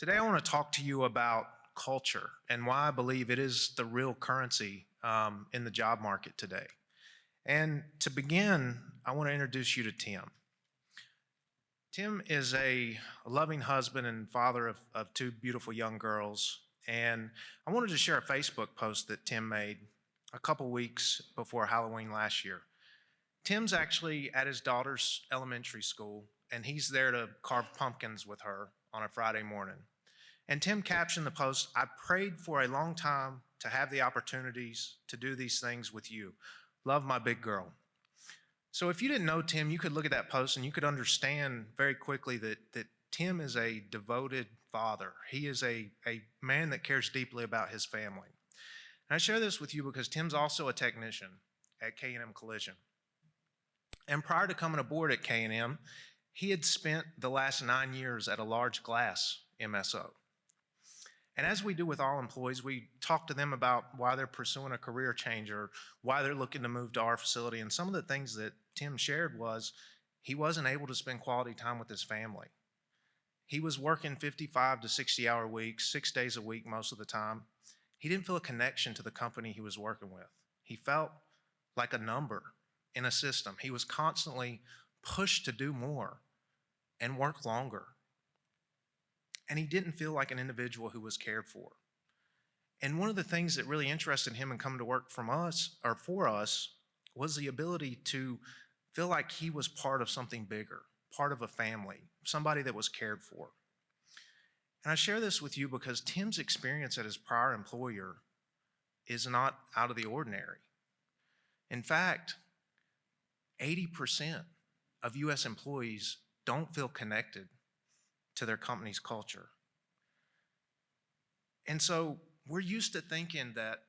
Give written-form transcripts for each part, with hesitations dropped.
Today, I want to talk to you about culture and why I believe it is the real currency in the job market today. And to begin, I want to introduce you to Tim. Tim is a loving husband and father of two beautiful young girls. And I wanted to share a Facebook post that Tim made a couple weeks before Halloween last year. Tim's actually at his daughter's elementary school, and he's there to carve pumpkins with her on a Friday morning. And Tim captioned the post, "I prayed for a long time to have the opportunities to do these things with you. Love, my big girl." So if you didn't know Tim, you could look at that post and you could understand very quickly that Tim is a devoted father. He is a man that cares deeply about his family. And I share this with you because Tim's also a technician at K&M Collision. And prior to coming aboard at K&M, he had spent the last 9 years at a large glass MSO. And as we do with all employees, we talk to them about why they're pursuing a career change or why they're looking to move to our facility. And some of the things that Tim shared was he wasn't able to spend quality time with his family. He was working 55 to 60-hour weeks, 6 days a week most of the time. He didn't feel a connection to the company he was working with. He felt like a number in a system. He was constantly pushed to do more and work longer. And he didn't feel like an individual who was cared for. And one of the things that really interested him in coming to work from us or for us was the ability to feel like he was part of something bigger, part of a family, somebody that was cared for. And I share this with you because Tim's experience at his prior employer is not out of the ordinary. In fact, 80% of U.S. employees don't feel connected to their company's culture. And so we're used to thinking that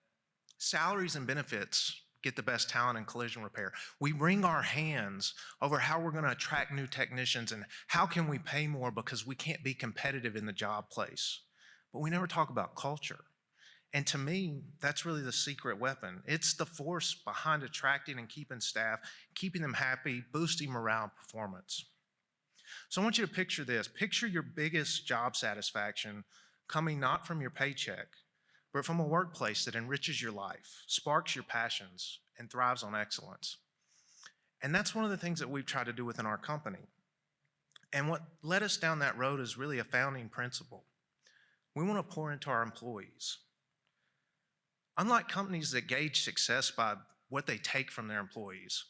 salaries and benefits get the best talent in collision repair. We wring our hands over how we're going to attract new technicians and how can we pay more because we can't be competitive in the job place. But we never talk about culture. And to me, that's really the secret weapon. It's the force behind attracting and keeping staff, keeping them happy, boosting morale and performance. So I want you to picture this. Picture your biggest job satisfaction coming not from your paycheck, but from a workplace that enriches your life, sparks your passions, and thrives on excellence. And that's one of the things that we've tried to do within our company. And what led us down that road is really a founding principle. We want to pour into our employees. Unlike companies that gauge success by what they take from their employees,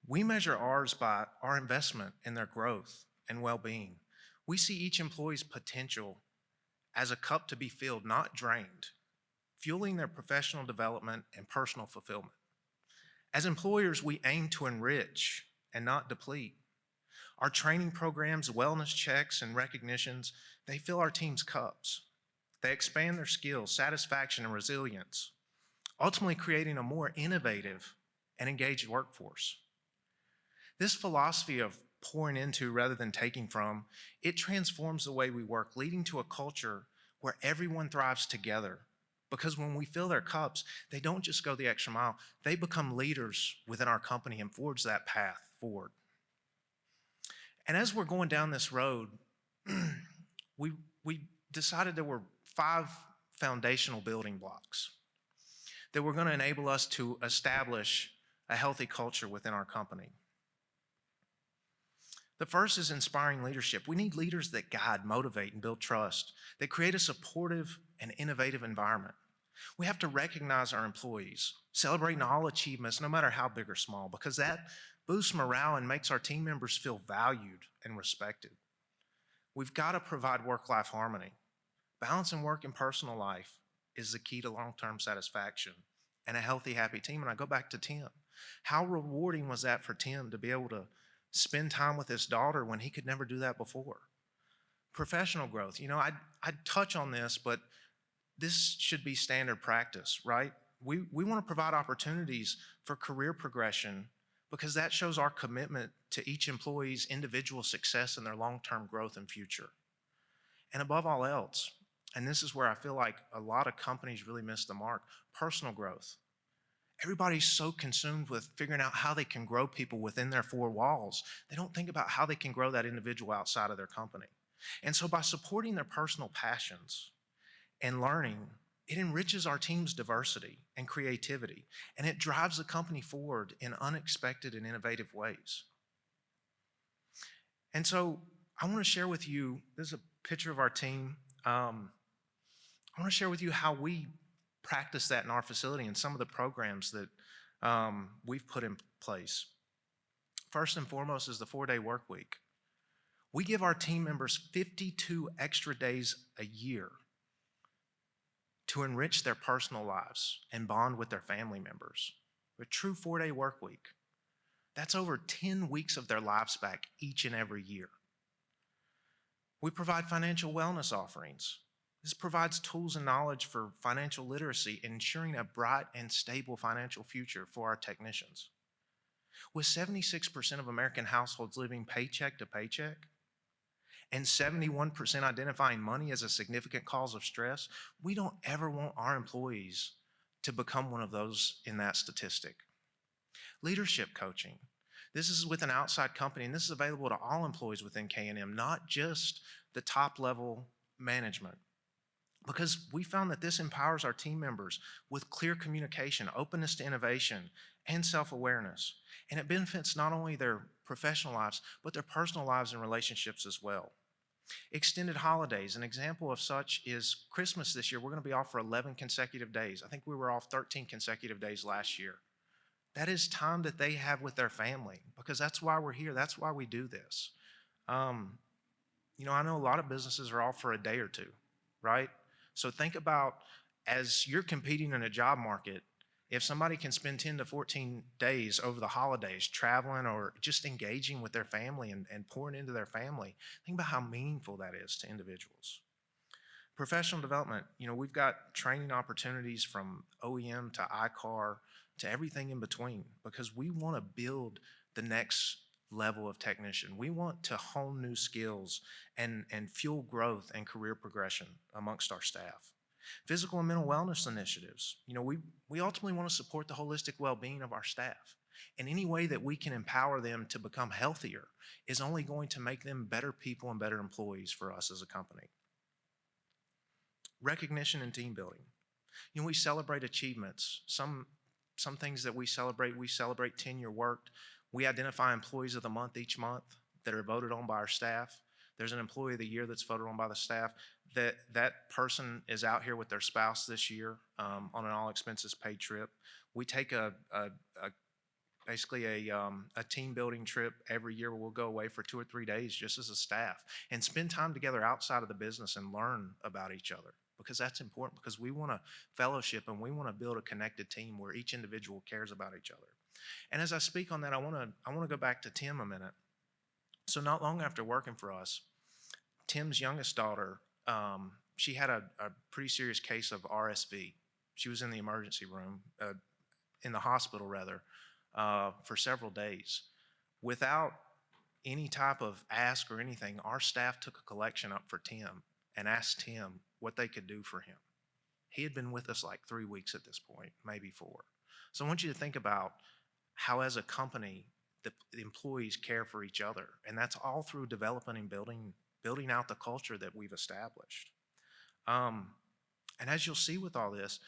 we measure ours by our investment in their growth and well-being. We see each employee's potential as a cup to be filled, not drained, fueling their professional development and personal fulfillment. As employers, we aim to enrich and not deplete. Our training programs, wellness checks, and recognitions, they fill our team's cups. They expand their skills, satisfaction, and resilience, ultimately creating a more innovative and engaged workforce. This philosophy of pouring into rather than taking from, it transforms the way we work, leading to a culture where everyone thrives together. Because when we fill their cups, they don't just go the extra mile, they become leaders within our company and forge that path forward. And as we're going down this road, we decided there were 5 foundational building blocks that were going to enable us to establish a healthy culture within our company. The first is inspiring leadership. We need leaders that guide, motivate, and build trust, that create a supportive and innovative environment. We have to recognize our employees, celebrating all achievements, no matter how big or small, because that boosts morale and makes our team members feel valued and respected. We've got to provide work-life harmony. Balancing work and personal life is the key to long-term satisfaction and a healthy, happy team. And I go back to Tim. How rewarding was that for Tim to be able to spend time with his daughter when he could never do that before? Professional growth. You know, I'd touch on this, but this should be standard practice, right? We want to provide opportunities for career progression because that shows our commitment to each employee's individual success and their long-term growth and future. And above all else, and this is where I feel like a lot of companies really miss the mark, personal growth. Everybody's so consumed with figuring out how they can grow people within their 4 walls. They don't think about how they can grow that individual outside of their company. And so by supporting their personal passions and learning, it enriches our team's diversity and creativity, and it drives the company forward in unexpected and innovative ways. And so I want to share with you, this is a picture of our team. I want to share with you how we practice that in our facility and some of the programs that we've put in place. First and foremost is the 4-day work week. We give our team members 52 extra days a year to enrich their personal lives and bond with their family members. A true 4-day work week. That's over 10 weeks of their lives back each and every year. We provide financial wellness offerings. This provides tools and knowledge for financial literacy, ensuring a bright and stable financial future for our technicians. With 76% of American households living paycheck to paycheck, and 71% identifying money as a significant cause of stress, we don't ever want our employees to become one of those in that statistic. Leadership coaching. This is with an outside company, and this is available to all employees within K&M, not just the top-level management. Because we found that this empowers our team members with clear communication, openness to innovation, and self-awareness. And it benefits not only their professional lives, but their personal lives and relationships as well. Extended holidays. An example of such is Christmas this year. We're going to be off for 11 consecutive days. I think we were off 13 consecutive days last year. That is time that they have with their family, because that's why we're here. That's why we do this. I know a lot of businesses are off for a day or two, right? So think about, as you're competing in a job market, if somebody can spend 10 to 14 days over the holidays traveling or just engaging with their family and pouring into their family, think about how meaningful that is to individuals. Professional development, we've got training opportunities from OEM to iCar to everything in between, because we want to build the next level of technician. We want to hone new skills and fuel growth and career progression amongst our staff. Physical and mental wellness initiatives. We ultimately want to support the holistic well-being of our staff. And any way that we can empower them to become healthier is only going to make them better people and better employees for us as a company. Recognition and team building. We celebrate achievements. Some things that we celebrate tenure worked. We identify employees of the month each month that are voted on by our staff. There's an employee of the year that's voted on by the staff. That person is out here with their spouse this year on an all expenses paid trip. We take basically a team building trip every year where we'll go away for 2 or 3 days just as a staff and spend time together outside of the business and learn about each other, because that's important, because we want to fellowship and we want to build a connected team where each individual cares about each other. And as I speak on that, I want to go back to Tim a minute. So not long after working for us, Tim's youngest daughter, she had a pretty serious case of RSV. She was in the emergency room, in the hospital rather, for several days. Without any type of ask or anything, our staff took a collection up for Tim and asked Tim what they could do for him. He had been with us like 3 weeks at this point, maybe 4. So I want you to think about how, as a company, the employees care for each other, and that's all through developing and building out the culture that we've established. And as you'll see with all this,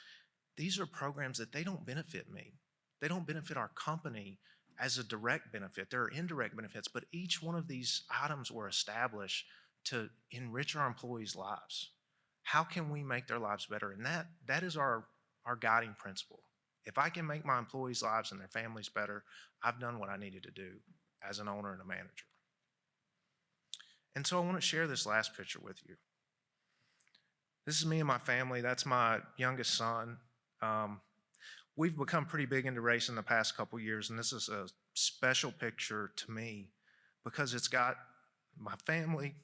these are programs that they don't benefit me. They don't benefit our company as a direct benefit. There are indirect benefits, but each one of these items were established to enrich our employees' lives. How can we make their lives better? And that is our guiding principle. If I can make my employees' lives and their families better, I've done what I needed to do as an owner and a manager. And so I want to share this last picture with you. This is me and my family. That's my youngest son. We've become pretty big into racing the past couple years, and this is a special picture to me because it's got my family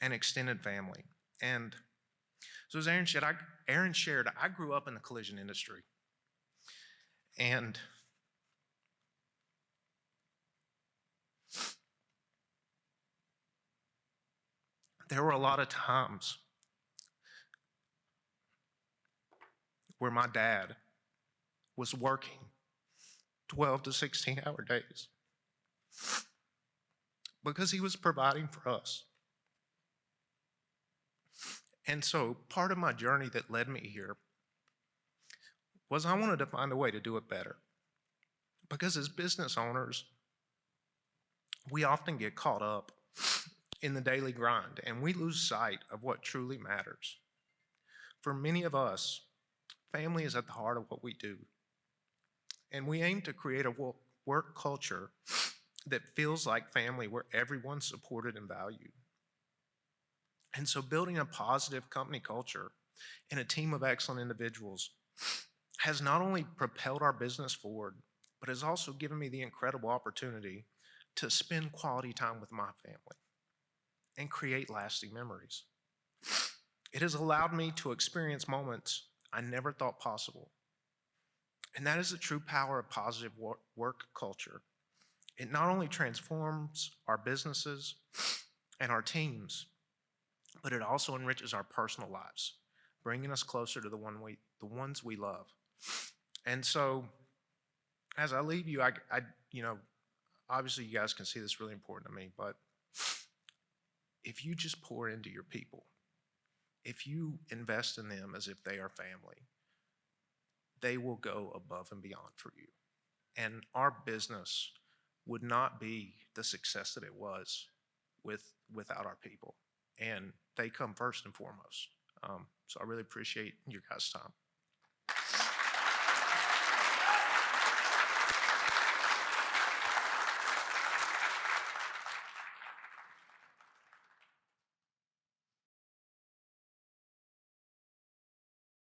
and extended family. And so as Aaron shared, I grew up in the collision industry. And there were a lot of times where my dad was working 12 to 16-hour days, because he was providing for us. And so part of my journey that led me here was I wanted to find a way to do it better. Because as business owners, we often get caught up in the daily grind and we lose sight of what truly matters. For many of us, family is at the heart of what we do. And we aim to create a work culture that feels like family, where everyone's supported and valued. And so building a positive company culture and a team of excellent individuals has not only propelled our business forward, but has also given me the incredible opportunity to spend quality time with my family and create lasting memories. It has allowed me to experience moments I never thought possible. And that is the true power of positive work culture. It not only transforms our businesses and our teams, but it also enriches our personal lives, bringing us closer to the ones we love. And so, as I leave you, obviously you guys can see this is really important to me, but if you just pour into your people, if you invest in them as if they are family, they will go above and beyond for you. And our business would not be the success that it was without our people. And they come first and foremost. So I really appreciate your guys' time.